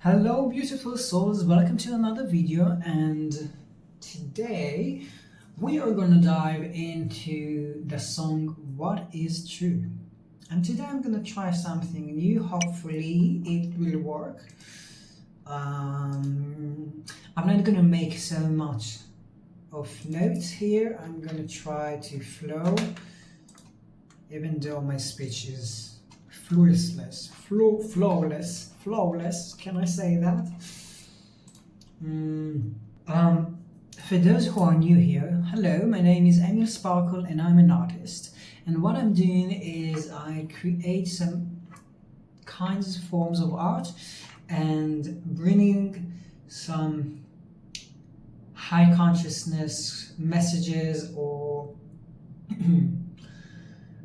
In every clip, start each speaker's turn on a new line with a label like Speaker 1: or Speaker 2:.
Speaker 1: Hello beautiful souls, welcome to another video, and today we are gonna dive into the song What is True. And today I'm gonna try something new. Hopefully it will work. I'm not gonna make so much of notes here. I'm gonna try to flow, even though my speech is flawless, can I say that? For those who are new here, hello, my name is Emil Sparkle and I'm an artist, and what I'm doing is I create some kinds of forms of art and bringing some high consciousness messages or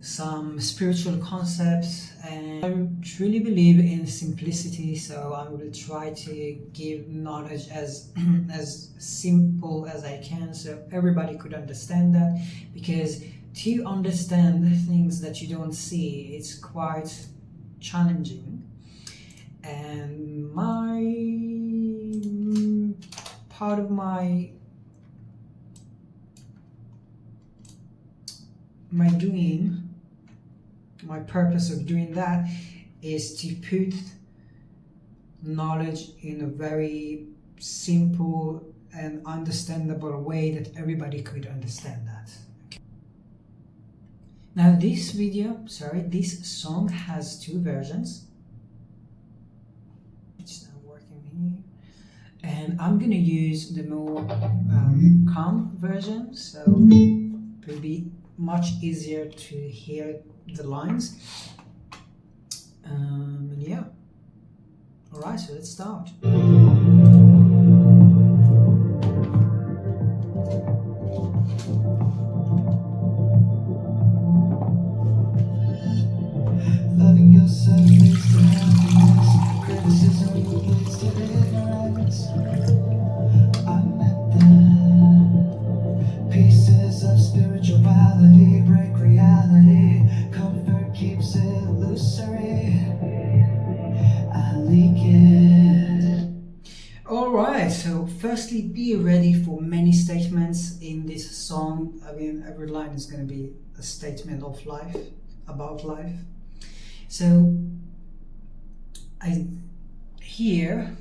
Speaker 1: some spiritual concepts, and I truly believe in simplicity, so I will try to give knowledge as as simple as I can so everybody could understand that, because to understand things that you don't see, it's quite challenging. And part of my purpose of doing that is to put knowledge in a very simple and understandable way that everybody could understand that. Okay. Now this song has two versions. It's not working here. And I'm gonna use the more calm version, so it will be much easier to hear the lines. And yeah, all right, so let's start. Loving yourself leads to happiness, criticism leads to ignorance. I'm at the pieces of spirituality break reality, comfort keeps it illusory, I leak it. Alright, so firstly, be ready for many statements in this song. I mean, every line is going to be a statement of life, about life. So I here,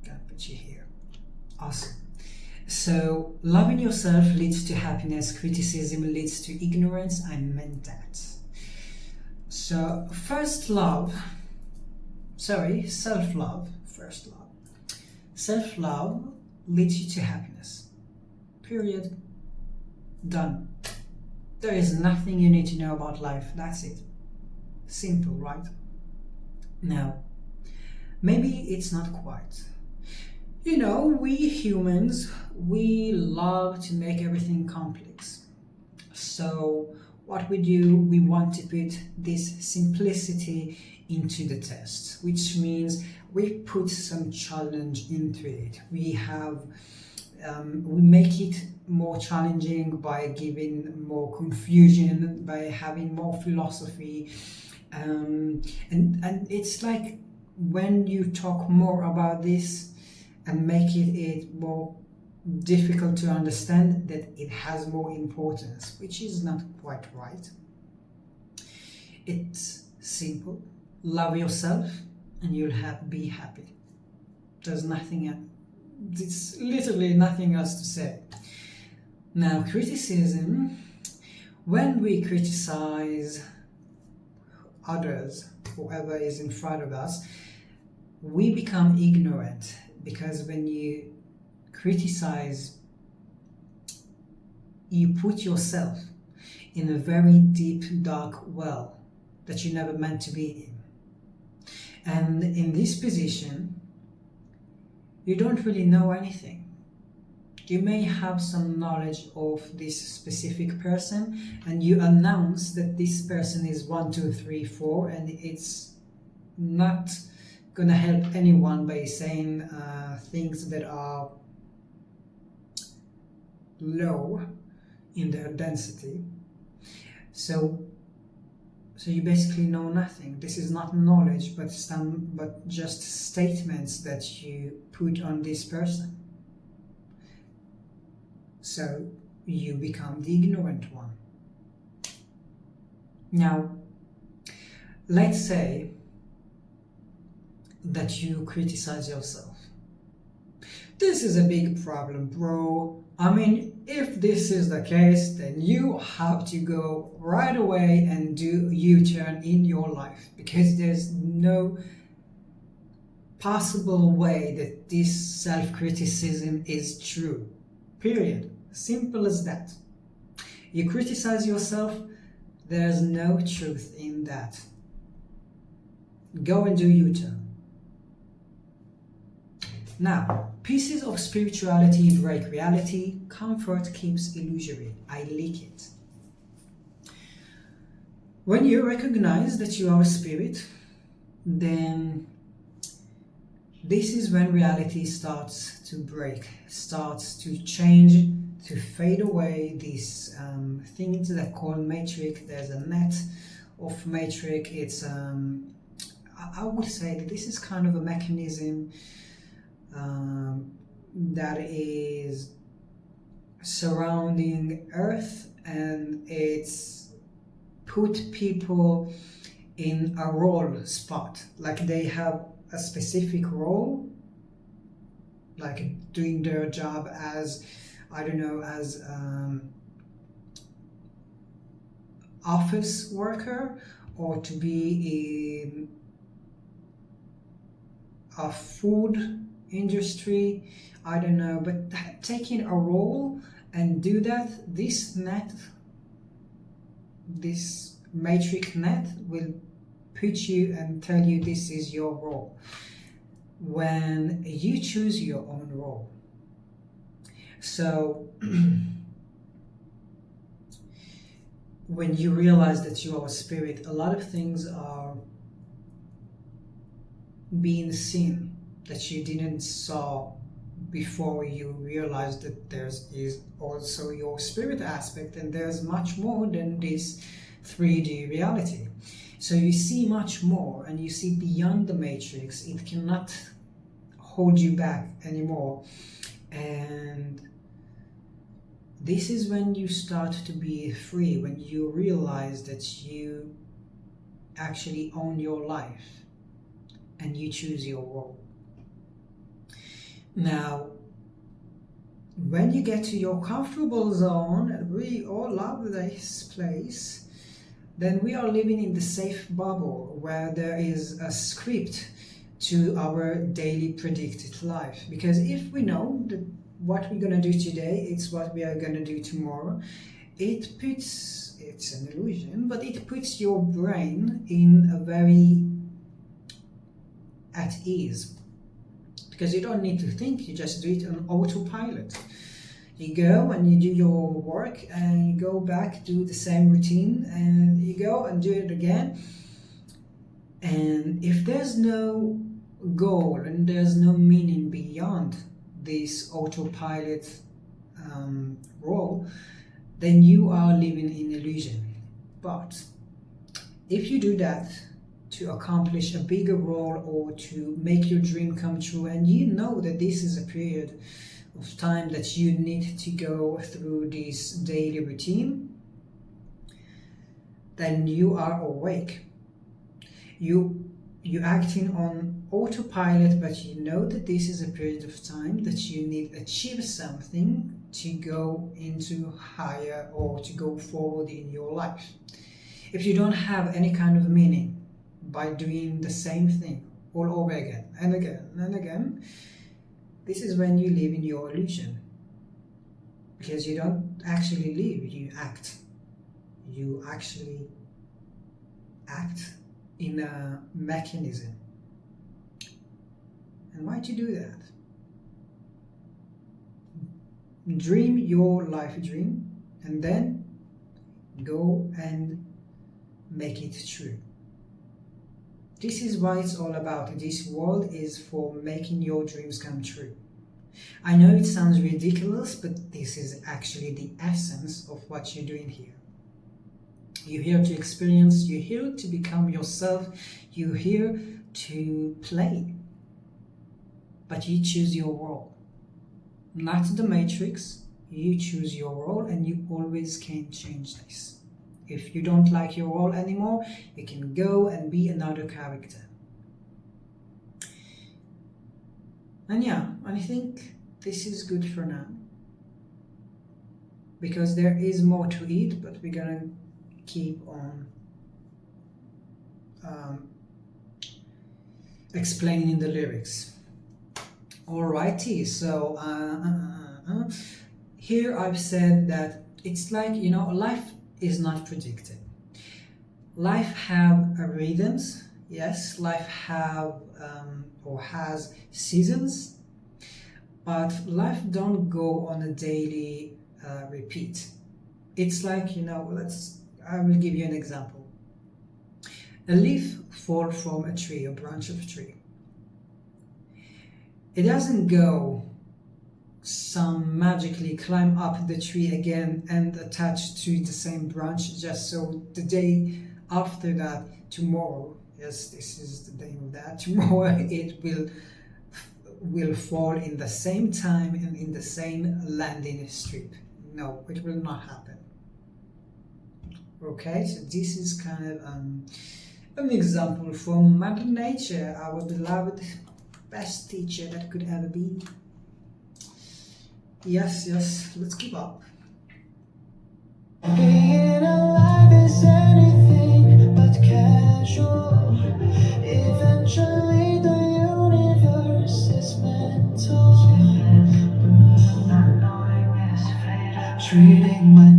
Speaker 1: gotta put you here. Awesome. So loving yourself leads to happiness, criticism leads to ignorance. I meant that. So self-love, first love. Self-love leads you to happiness. Period. Done. There is nothing you need to know about life. That's it. Simple, right? Now, maybe it's not quite. You know, we humans, we love to make everything complex. So what we do, we want to put this simplicity into the test, which means we put some challenge into it. We make it more challenging by giving more confusion, by having more philosophy, and it's like when you talk more about this and make it more difficult to understand, that it has more importance, which is not quite right. It's simple. Love yourself and you'll be happy. There's nothing else. It's literally nothing else to say. Now, criticism. When we criticize others, whoever is in front of us, we become ignorant, because when you criticize, you put yourself in a very deep, dark well that you never meant to be in. And in this position, you don't really know anything. You may have some knowledge of this specific person, and you announce that this person is 1, 2, 3, 4, and it's not gonna help anyone by saying things that are low in their density. So So you basically know nothing. This is not knowledge, but just statements that you put on this person. So you become the ignorant one. Now, let's say that you criticize yourself. This is a big problem, bro. I mean, if this is the case, then you have to go right away and do U-turn in your life, because there's no possible way that this self-criticism is true. Period. Simple as that. You criticize yourself, there's no truth in that. Go and do U-turn. Now, pieces of spirituality break reality, comfort keeps illusory. I like it. When you recognize that you are a spirit, then this is when reality starts to break, starts to change, to fade away. These things that are called matrix. There's a net of matrix. It's I would say that this is kind of a mechanism that is surrounding Earth, and it's put people in a role spot, like they have a specific role, like doing their job as, I don't know, as office worker, or to be in a food industry, I don't know, but taking a role and do that, this net, this matrix net will put you and tell you this is your role, when you choose your own role. So when you realize that you are a spirit, a lot of things are being seen that you didn't saw before you realized that is also your spirit aspect, and there's much more than this 3D reality. So you see much more, and you see beyond the matrix. It cannot hold you back anymore. And this is when you start to be free, when you realize that you actually own your life and you choose your role. Now, when you get to your comfortable zone, and we all love this place, then we are living in the safe bubble where there is a script to our daily predicted life. Because if we know that what we're going to do today, it's what we are going to do tomorrow, it's an illusion, but it puts your brain in a very at ease. Because you don't need to think, you just do it on autopilot. You go and you do your work, and you go back, do the same routine, and you go and do it again. And if there's no goal and there's no meaning beyond this autopilot role, then you are living in illusion. But if you do that to accomplish a bigger role, or to make your dream come true, and you know that this is a period of time that you need to go through this daily routine, then you are awake. You acting on autopilot, but you know that this is a period of time that you need to achieve something to go into higher, or to go forward in your life. If you don't have any kind of meaning by doing the same thing all over again and again and again, this is when you live in your illusion. Because you don't actually live, you act. You actually act in a mechanism. And why'd you do that? Dream your life dream, and then go and make it true. This is what it's all about. This world is for making your dreams come true. I know it sounds ridiculous, but this is actually the essence of what you're doing here. You're here to experience, you're here to become yourself, you're here to play. But you choose your role. Not the matrix, you choose your role, and you always can change this. If you don't like your role anymore, you can go and be another character. And yeah, I think this is good for now. Because there is more to it, but we're gonna keep on explaining the lyrics. Alrighty, so here I've said that it's like, life is not predicted. Life have rhythms, yes, life have or has seasons, but life don't go on a daily repeat. It's like, I will give you an example. A leaf fall from a tree, a branch of a tree. It doesn't go magically climb up the tree again and attach to the same branch just so the day after that, tomorrow, yes, this is the day of that, tomorrow it will fall in the same time and in the same landing strip. No, it will not happen. Okay, so this is kind of an example from Mother Nature, our beloved best teacher that could ever be. Yes, let's keep up.
Speaker 2: Being alive is anything but casual. Eventually the universe is mental. Treating my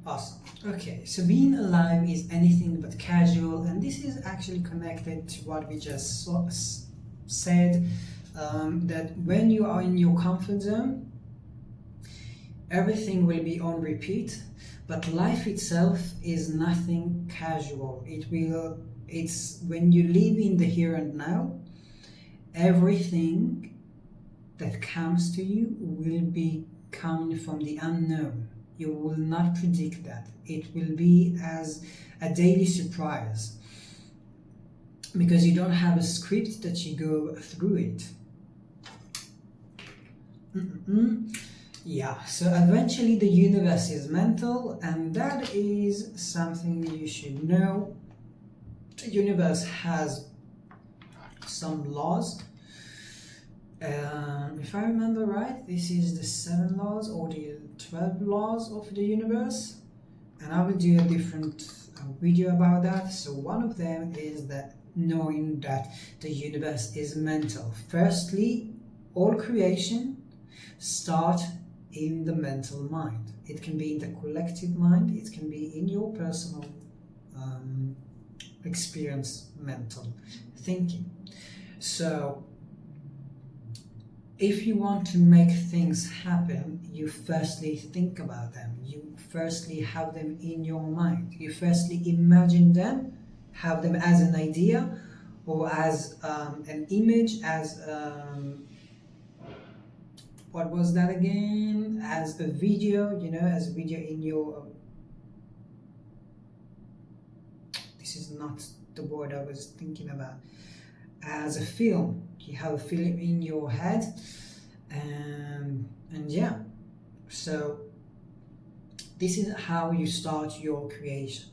Speaker 1: Awesome. Okay, so being alive is anything but casual, and this is actually connected to what we just said, that when you are in your comfort zone, everything will be on repeat, but life itself is nothing casual. It's when you live in the here and now, everything that comes to you will be coming from the unknown. You will not predict that. It will be as a daily surprise, because you don't have a script that you go through it. Yeah, so eventually the universe is mental, and that is something you should know. The universe has some laws. If I remember right, this is the 7 laws or the 12 laws of the universe, and I will do a different video about that. So one of them is that knowing that the universe is mental. Firstly, all creation starts in the mental mind. It can be in the collective mind, it can be in your personal experience, mental thinking. So if you want to make things happen, you firstly think about them. You firstly have them in your mind. You firstly imagine them, have them as an idea or as an image, as what was that again? As a video, as a video in your... this is not the word I was thinking about. As a film. You have a film in your head, and yeah, so this is how you start your creation.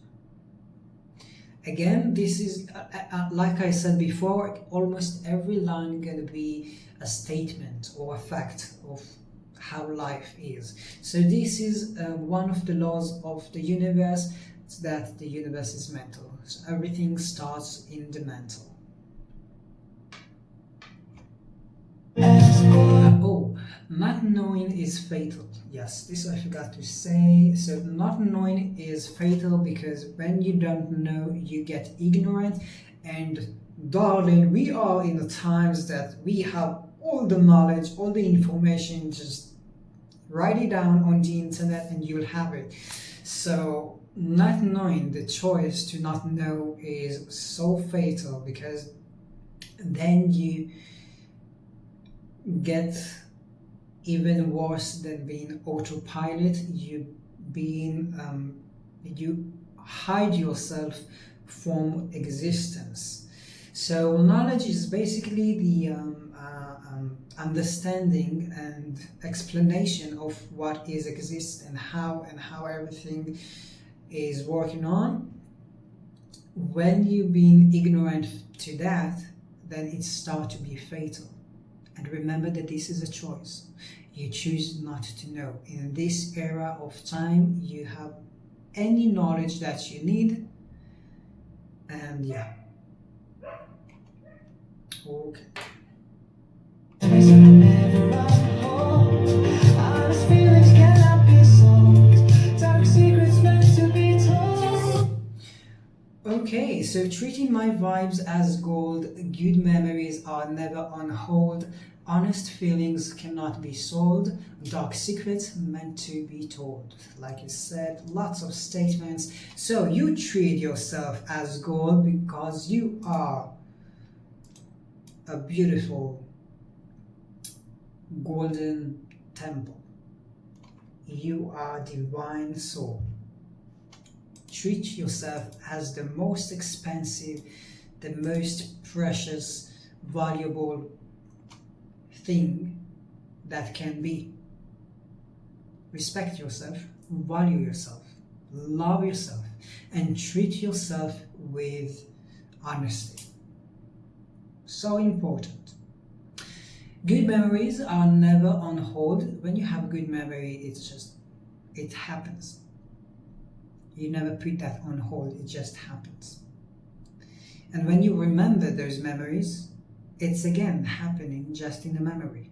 Speaker 1: Again, this is like I said before, almost every line is going to be a statement or a fact of how life is. So this is one of the laws of the universe, that the universe is mental. So everything starts in the mental. Oh, not knowing is fatal. Yes, this I forgot to say. So not knowing is fatal, because when you don't know, you get ignorant. And darling, we are in the times that we have all the knowledge, all the information. Just write it down on the internet and you'll have it. So not knowing, the choice to not know, is so fatal, because then you get even worse than being autopilot. You hide yourself from existence. So knowledge is basically the understanding and explanation of what is exists and how everything is working on. When you've been ignorant to that, then it starts to be fatal. And remember that this is a choice. You choose not to know. In this era of time, you have any knowledge that you need, and yeah. Okay.
Speaker 2: Never run home. Honest feelings cannot be sold. Dark secrets meant to be told.
Speaker 1: Okay, so treating my vibes as gold, good memories are never on hold, honest feelings cannot be sold, dark secrets meant to be told. Like I said, lots of statements. So you treat yourself as gold because you are a beautiful golden temple. You are divine soul. Treat yourself as the most expensive, the most precious, valuable thing that can be. Respect yourself, value yourself, love yourself, and treat yourself with honesty. So important. Good memories are never on hold. When you have a good memory, it happens. You never put that on hold, it just happens. And when you remember those memories, it's again happening just in the memory.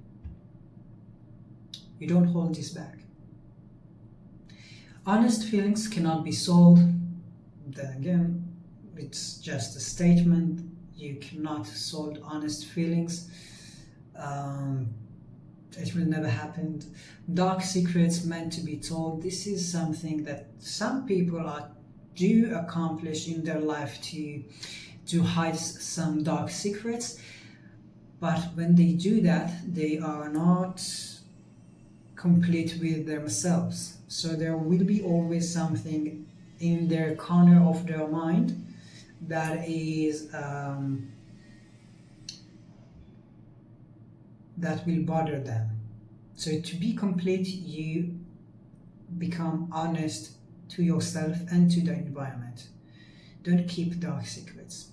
Speaker 1: You don't hold this back. Honest feelings cannot be sold. Then again, it's just a statement. You cannot sold honest feelings. It will never happen. Dark secrets meant to be told. This is something that some people do accomplish in their life to hide some dark secrets. But when they do that, they are not complete with themselves. So there will be always something in their corner of their mind that is that will bother them. So to be complete, you become honest to yourself and to the environment. Don't keep dark secrets.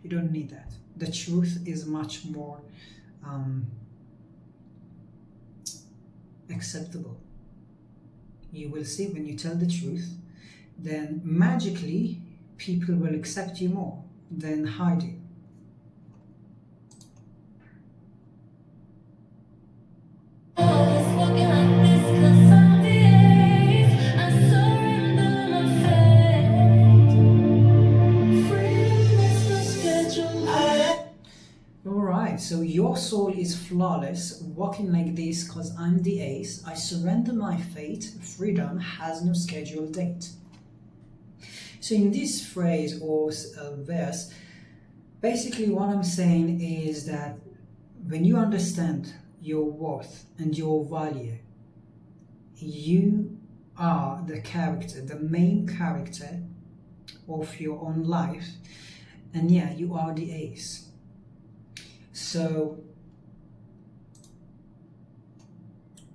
Speaker 1: You don't need that. The truth is much more acceptable. You will see when you tell the truth, then magically people will accept you more than hide you. So your soul is flawless, walking like this cause I'm the ace. I surrender my fate, freedom has no scheduled date. So in this phrase or verse, basically what I'm saying is that when you understand your worth and your value, you are the character, the main character of your own life, and yeah, you are the ace. So,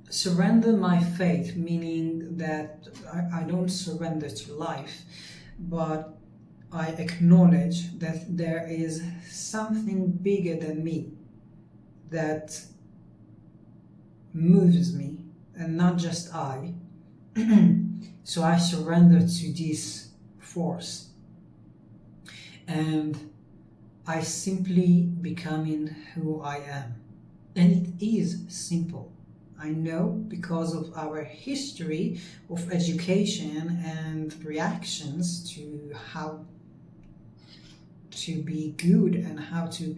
Speaker 1: surrender my faith, meaning that I don't surrender to life, but I acknowledge that there is something bigger than me that moves me, and not just I. So I surrender to this force. And I simply becoming who I am. And it is simple. I know because of our history of education and reactions to how to be good and how to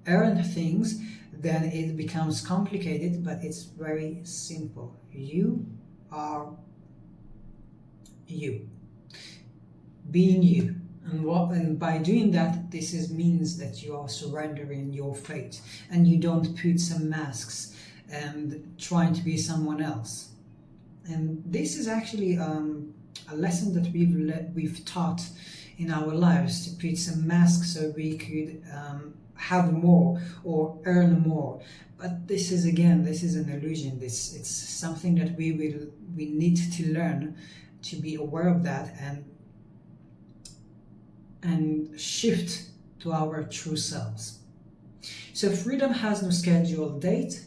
Speaker 1: earn things, then it becomes complicated, but it's very simple. You are you. Being you. And by doing that, means that you are surrendering your fate and you don't put some masks and trying to be someone else. And this is actually a lesson that we've taught in our lives to put some masks so we could have more or earn more. But this is an illusion. It's something that we need to learn to be aware of that and shift to our true selves. So freedom has no scheduled date.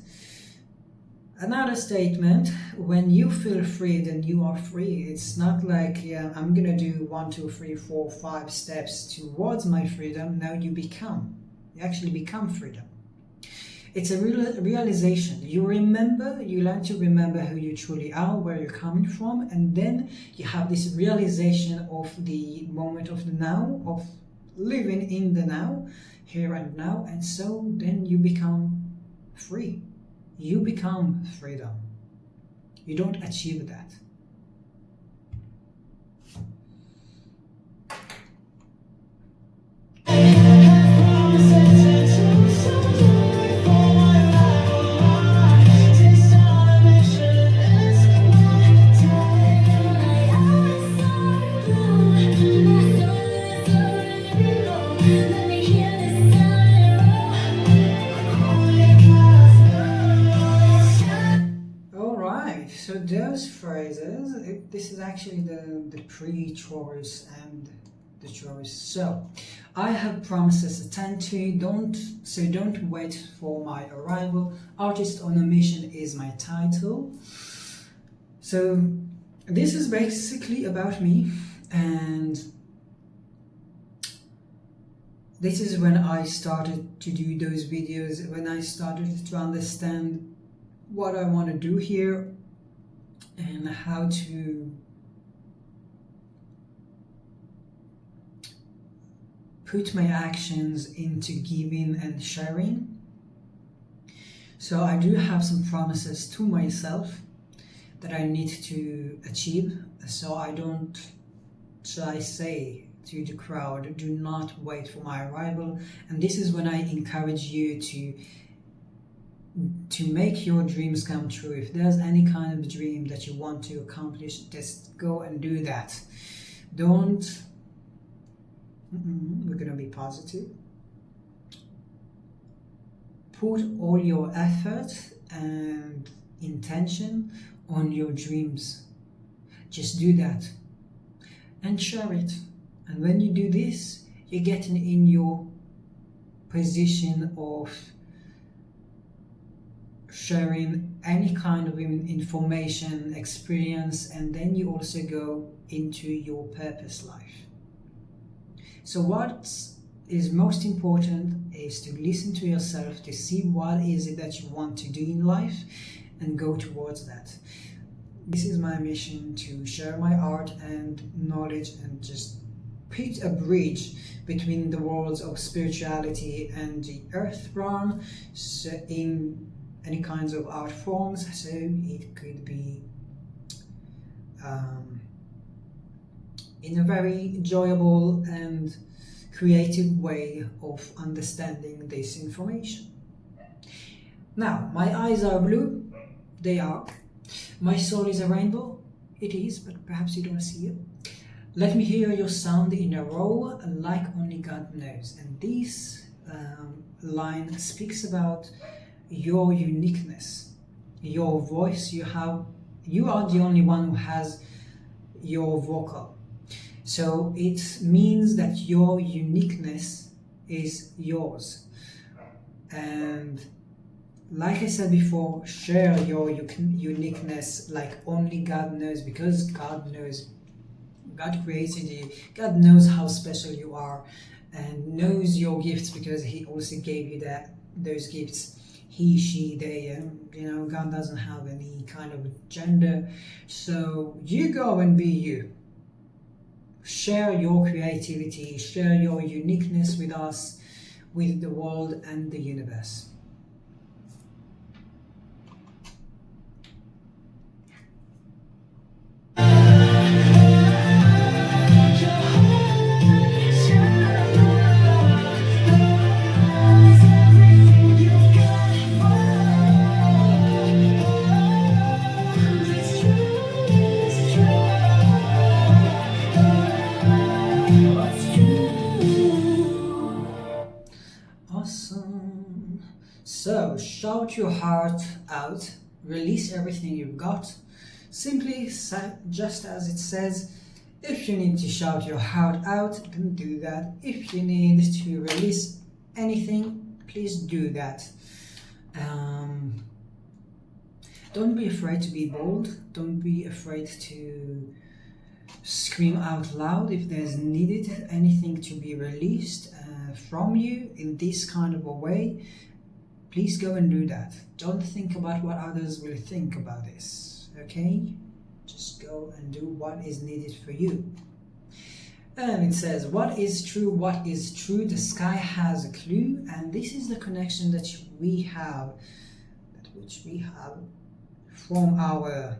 Speaker 1: Another statement: when you feel free, then you are free. It's not like, yeah, I'm gonna do 1, 2, 3, 4, 5 steps towards my freedom. No, you actually become freedom. It's a realization. You learn to remember who you truly are, where you're coming from, and then you have this realization of the moment of the now, of living in the now, here and now, and so then you become free. You become freedom. You don't achieve that. So those phrases, this is actually the pre-chorus and the chorus. So I have promises to attend to, don't wait for my arrival. Artist on a Mission is my title. So this is basically about me, and this is when I started to do those videos, when I started to understand what I want to do here and how to put my actions into giving and sharing. So I do have some promises to myself that I need to achieve. So I say to the crowd, do not wait for my arrival. And this is when I encourage you to make your dreams come true. If there's any kind of dream that you want to accomplish, just go and do that. We're gonna be positive. Put all your effort and intention on your dreams. Just do that and share it. And when you do this, you're getting in your position of sharing any kind of information, experience, and then you also go into your purpose life. So what is most important is to listen to yourself, to see what is it that you want to do in life and go towards that. This is my mission, to share my art and knowledge and just put a bridge between the worlds of spirituality and the earth realm, so in any kinds of art forms. So it could be in a very enjoyable and creative way of understanding this information. Now, my eyes are blue. They are. My soul is a rainbow. It is, but perhaps you don't see it. Let me hear your sound in a row, like only God knows. And this line speaks about your uniqueness, your voice. You are the only one who has your vocal. So it means that your uniqueness is yours. And like I said before, share your uniqueness like only God knows, because God knows. God created you. God knows how special you are and knows your gifts, because He also gave you those gifts. He, she, they, God doesn't have any kind of gender. So you go and be you. Share your creativity, share your uniqueness with us, with the world and the universe. Awesome. So shout your heart out, release everything you've got. Simply, just as it says, if you need to shout your heart out, then do that. If you need to release anything, please do that. Don't be afraid to be bold. Don't be afraid to scream out loud if there's needed anything to be released from you in this kind of a way. Please go and do that. Don't think about what others will think about this, okay? Just go and do what is needed for you. And it says, what is true, what is true? The sky has a clue, and this is the connection that we have, from our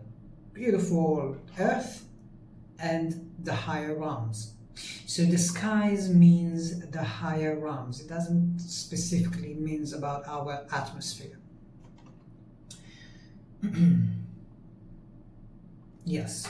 Speaker 1: beautiful earth and the higher realms. So the skies means the higher realms. It doesn't specifically means about our atmosphere. Yes.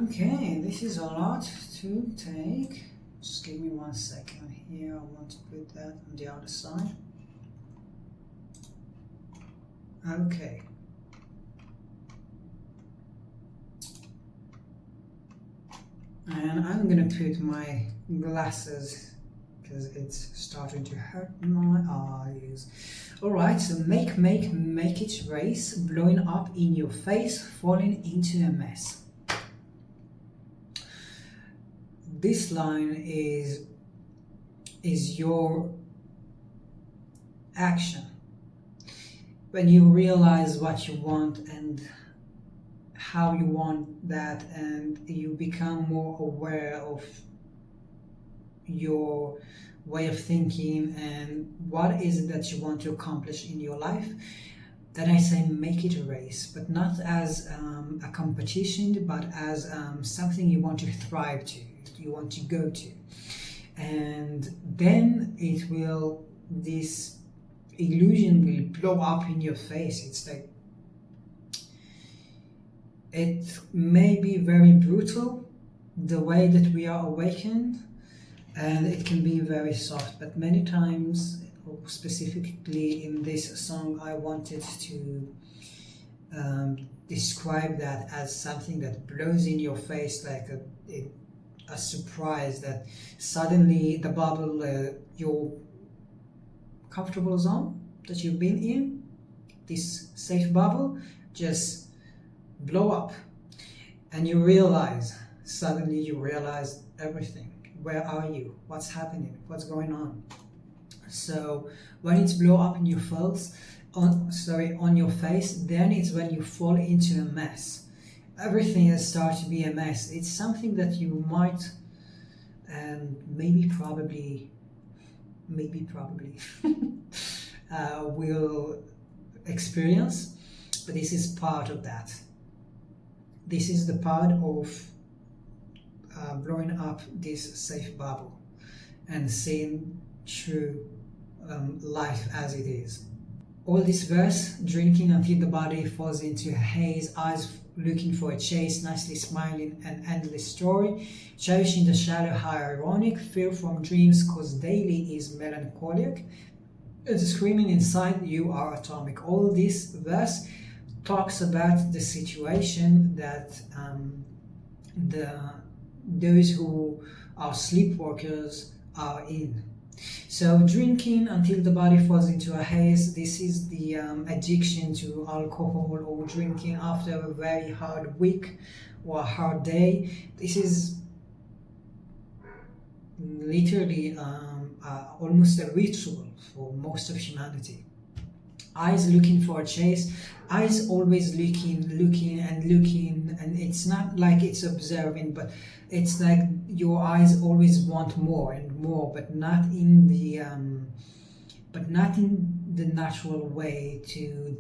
Speaker 1: Okay, this is a lot to take. Just give me 1 second here. I want to put that on the other side. Okay. And I'm gonna put my glasses because it's starting to hurt my eyes. Alright, so make it race, blowing up in your face, falling into a mess. This line is your action. When you realize what you want and how you want that, and you become more aware of your way of thinking and what is it that you want to accomplish in your life, then I say make it a race, but not as a competition, but as something you want to thrive to, you want to go to. And then this illusion will blow up in your face. It's like, it may be very brutal, the way that we are awakened, and it can be very soft, but many times, specifically in this song, I wanted to describe that as something that blows in your face, like a surprise, that suddenly the bubble, your comfortable zone that you've been in, this safe bubble, just blow up, and suddenly you realize everything. Where are you? What's happening? What's going on? So when it's blow up in your on your face, then it's when you fall into a mess. Everything has started to be a mess. It's something that you might maybe probably will experience, but this is part of that. This is the part of blowing up this safe bubble and seeing true life as it is. All this verse, drinking until the body falls into a haze, eyes looking for a chase, nicely smiling, an endless story, cherishing the shallow, high ironic, fear from dreams cause daily is melancholic, it's screaming inside you are atomic. All this verse talks about the situation that those who are sleepwalkers are in. So drinking until the body falls into a haze, this is the addiction to alcohol, or drinking after a very hard week or a hard day. This is literally almost a ritual for most of humanity. Eyes looking for a chase. Eyes always looking, and it's not like it's observing, but it's like your eyes always want more and more, but not in the natural way to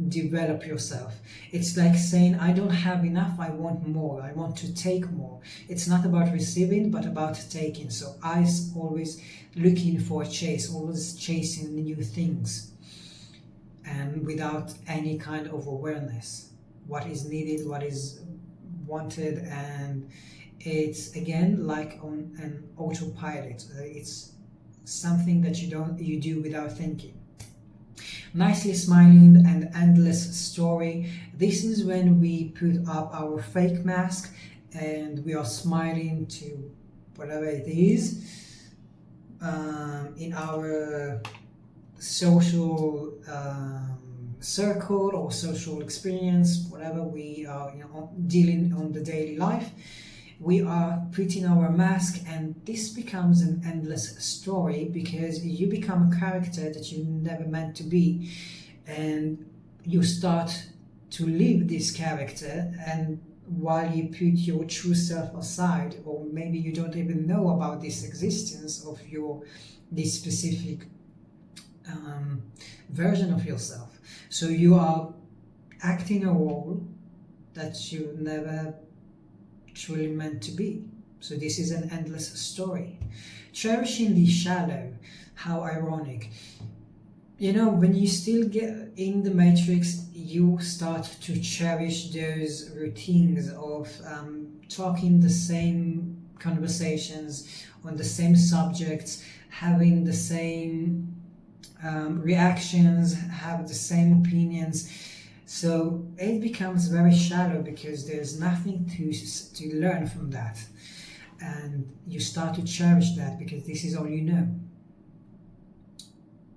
Speaker 1: develop yourself. It's like saying, I don't have enough, I want more, I want to take more. It's not about receiving, but about taking. So eyes always looking for a chase, always chasing new things, and without any kind of awareness what is needed, what is wanted. And it's again like on an autopilot. It's something that you do without thinking. Nicely smiling and endless story. This is when we put up our fake mask and we are smiling to whatever it is in our social circle or social experience, whatever we are dealing on the daily life. We are putting our mask, and this becomes an endless story because you become a character that you never meant to be, and you start to live this character. And while you put your true self aside, or maybe you don't even know about this existence of this specific version of yourself. So you are acting a role that you never truly meant to be. So this is an endless story. Cherishing the shallow. How ironic. When you still get in the matrix, you start to cherish those routines of talking the same conversations on the same subjects, having the same reactions, have the same opinions. So it becomes very shallow because there's nothing to learn from that, and you start to cherish that because this is all you know.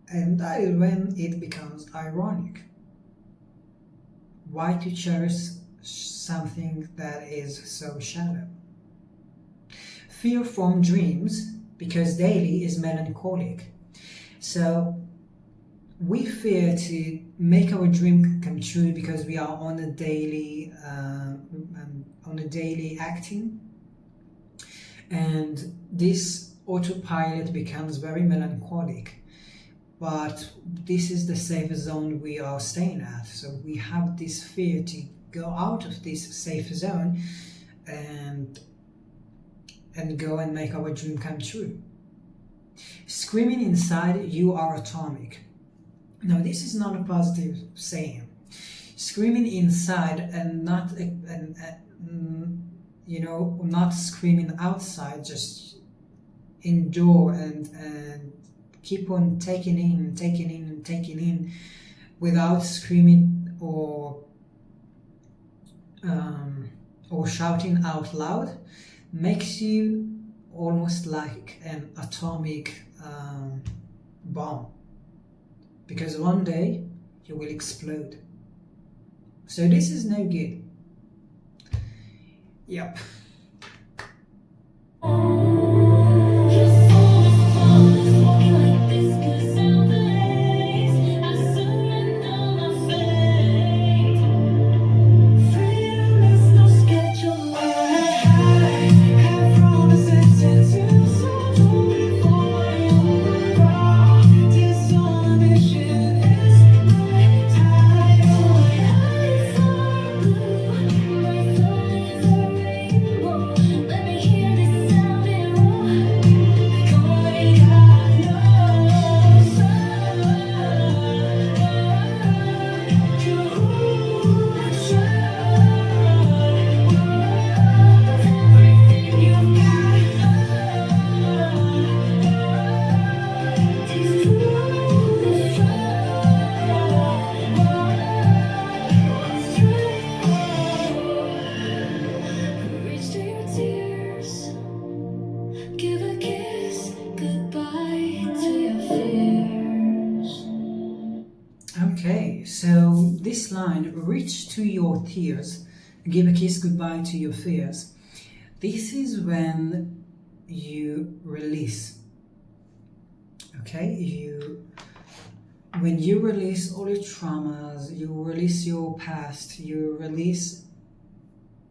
Speaker 1: And that is when it becomes ironic. Why to cherish something that is so shallow? Fear from dreams, because daily is melancholic. So we fear to make our dream come true because we are on a daily acting, and this autopilot becomes very melancholic. But this is the safe zone we are staying at. So we have this fear to go out of this safe zone and go and make our dream come true. Screaming inside, you are atomic. Now this is not a positive saying. Screaming inside and not not screaming outside, just endure and keep on taking in without screaming or shouting out loud, makes you almost like an atomic bomb, because one day you will explode. So this is no good. Yep. Okay, so this line, reach to your tears, give a kiss goodbye to your fears. This is when you release. Okay, when you release all your traumas, you release your past, you release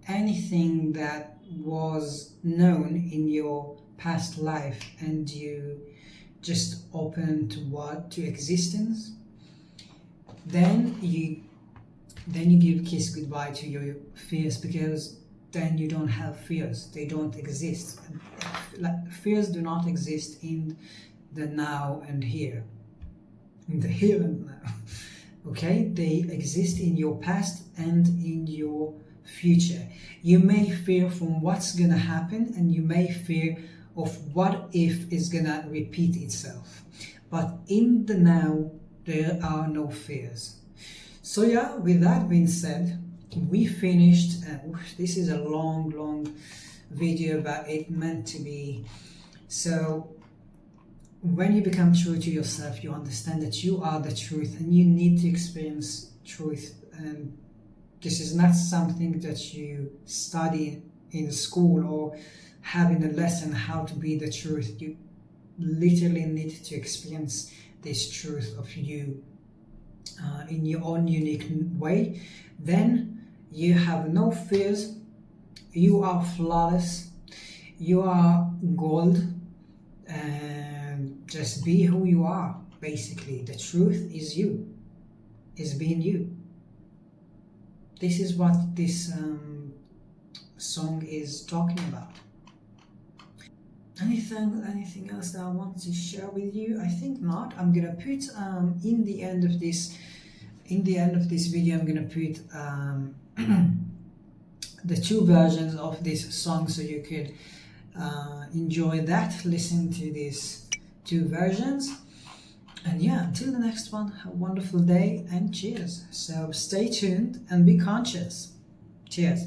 Speaker 1: anything that was known in your past life, and you just open to existence, then you give kiss goodbye to your fears, because then you don't have fears. They don't exist. Like, fears do not exist in the now and here. In the here and now. Okay? They exist in your past and in your future. You may fear from what's gonna happen, and you may fear of what if it's gonna repeat itself. But in the now, there are no fears. So yeah, with that being said, we finished. This is a long video, but it meant to be. So when you become true to yourself, you understand that you are the truth, and you need to experience truth. And this is not something that you study in school or have in a lesson how to be the truth. You literally need to experience this truth of you in your own unique way. Then you have no fears. You are flawless. You are gold. And just be who you are. Basically, the truth is you. Is being you. This is what this song is talking about. Anything else that I want to share with you? I think not. I'm gonna put in the end of this video, I'm gonna put the two versions of this song, so you could enjoy that, listen to these two versions. And yeah, until the next one, have a wonderful day and cheers. So stay tuned and be conscious. Cheers.